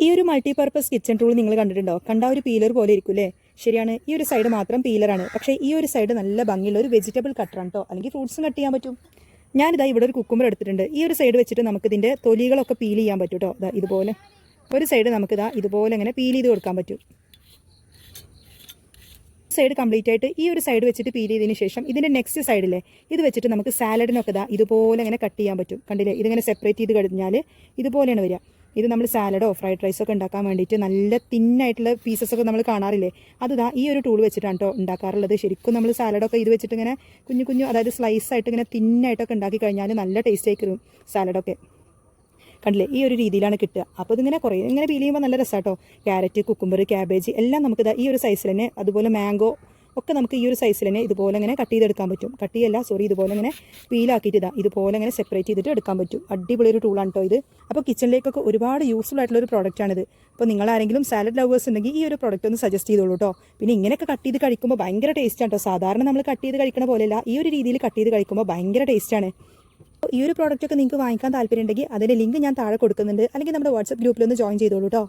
ഈ ഒരു multipurpose kitchen tool നിങ്ങൾ കണ്ടിട്ടുണ്ടോ? കണ്ട ഒരു പീലർ പോലെ ഇരിക്കും അല്ലേ? ശരിയാണ്, ഈ ഒരു സൈഡ് മാത്രം പീലറാണ്. പക്ഷേ ഈ ഒരു സൈഡ് നല്ല ഭംഗിയുള്ള ഒരു വെജിറ്റബിൾ കട്ടറാണ് കേട്ടോ, അല്ലെങ്കിൽ ഫ്രൂട്ട്സും കട്ട് ചെയ്യാൻ പറ്റും. ഞാനിതാ ഇവിടെ ഒരു കുക്കുമ്പർ എടുത്തിട്ടുണ്ട്. ഈ ഒരു സൈഡ് വെച്ചിട്ട് നമുക്ക് ഇതിൻ്റെ തൊലികളൊക്കെ പീൽ ചെയ്യാൻ പറ്റും കേട്ടോ. ഇതാ ഇതുപോലെ ഒരു സൈഡ് നമുക്കിതാ ഇതുപോലെ ഇങ്ങനെ പീൽ ചെയ്ത് കൊടുക്കാൻ പറ്റും. സൈഡ് കംപ്ലീറ്റ് ആയിട്ട് ഈ ഒരു സൈഡ് വെച്ചിട്ട് പീൽ ചെയ്തതിന് ശേഷം ഇതിൻ്റെ നെക്സ്റ്റ് സൈഡിലെ ഇത് വെച്ചിട്ട് നമുക്ക് സാലഡിനൊക്കെ ഇതാ ഇതുപോലെ ഇങ്ങനെ കട്ട് ചെയ്യാൻ പറ്റും. കണ്ടില്ലേ, ഇതിങ്ങനെ സെപ്പറേറ്റ് ചെയ്ത് കഴിഞ്ഞാൽ ഇതുപോലെയാണ് വരിക. ഇത് നമ്മൾ സാലഡോ ഫ്രൈഡ് റൈസൊക്കെ ഉണ്ടാക്കാൻ വേണ്ടിയിട്ട് നല്ല തിന്നായിട്ടുള്ള പീസസൊക്കെ നമ്മൾ കാണാറില്ലേ, അതിതാ ഈ ഒരു ടൂൾ വെച്ചിട്ടാണ് കേട്ടോ ഉണ്ടാക്കാറുള്ളത്. ശരിക്കും നമ്മൾ സാലഡൊക്കെ ഇത് വെച്ചിട്ട് ഇങ്ങനെ കുഞ്ഞു കുഞ്ഞു, അതായത് സ്ലൈസ് ആയിട്ട് ഇങ്ങനെ തിന്നായിട്ടൊക്കെ ഉണ്ടാക്കി കഴിഞ്ഞാൽ നല്ല ടേസ്റ്റ് ആയിരിക്കും സാലഡൊക്കെ. കണ്ടില്ലേ, ഈ ഒരു രീതിയിലാണ് കിട്ടുക. അപ്പോൾ ഇതിങ്ങനെ കുറേ ഇങ്ങനെ പീൽ ചെയ്യുമ്പോൾ നല്ല രസമാണ് കേട്ടോ. ക്യാരറ്റ്, കുക്കുംബർ, ക്യാബേജ് എല്ലാം നമുക്കിതാ ഈ ഒരു സൈസിൽ തന്നെ, അതുപോലെ മാംഗോ ഒക്കെ നമുക്ക് ഈ ഒരു സൈസിൽ തന്നെ ഇതുപോലെ ഇങ്ങനെ കട്ട് ചെയ്തെടുക്കാൻ പറ്റും. ഇതുപോലെ ഇങ്ങനെ പീലാക്കിയിട്ട് ഇതുപോലെ ഇങ്ങനെ സെപ്പറേറ്റ് ചെയ്തിട്ട് എടുക്കാൻ പറ്റും. അടിപൊളി ഒരു ടൂളാണ് കേട്ടോ ഇത്. അപ്പോൾ കിച്ചണിലേക്കൊക്കെ ഒരുപാട് യൂസ്ഫുൾ ആയിട്ടുള്ള ഒരു പ്രോഡക്റ്റാണിത്. അപ്പോൾ നിങ്ങൾ ആരെങ്കിലും സാലഡ് ലവേഴ്സ് ഉണ്ടെങ്കിൽ ഈ ഒരു പ്രോഡക്റ്റ് ഒന്ന് സജസ്റ്റ് ചെയ്തോളൂ കേട്ടോ. പിന്നെ ഇങ്ങനെയൊക്കെ കട്ട് ചെയ്ത് കഴിക്കുമ്പോൾ ഭയങ്കര ടേസ്റ്റാണ് കേട്ടോ. സാധാരണ നമ്മൾ കട്ട് ചെയ്ത് കഴിക്കണ പോലെയല്ല, ഈ ഒരു രീതിയിൽ കട്ട് ചെയ്ത് കഴിക്കുമ്പോൾ ഭയങ്കര ടേസ്റ്റാണ്. ഈ ഒരു പ്രോഡക്റ്റ് ഒക്കെ നിങ്ങൾക്ക് വാങ്ങിക്കാൻ താല്പര്യം ഉണ്ടെങ്കിൽ അതിൻ്റെ ലിങ്ക് ഞാൻ താഴെ കൊടുക്കുന്നുണ്ട്, അല്ലെങ്കിൽ നമ്മുടെ വാട്സപ്പ് ഗ്രൂപ്പിലൊന്ന് ജോയിൻ ചെയ്തോളൂ കേട്ടോ.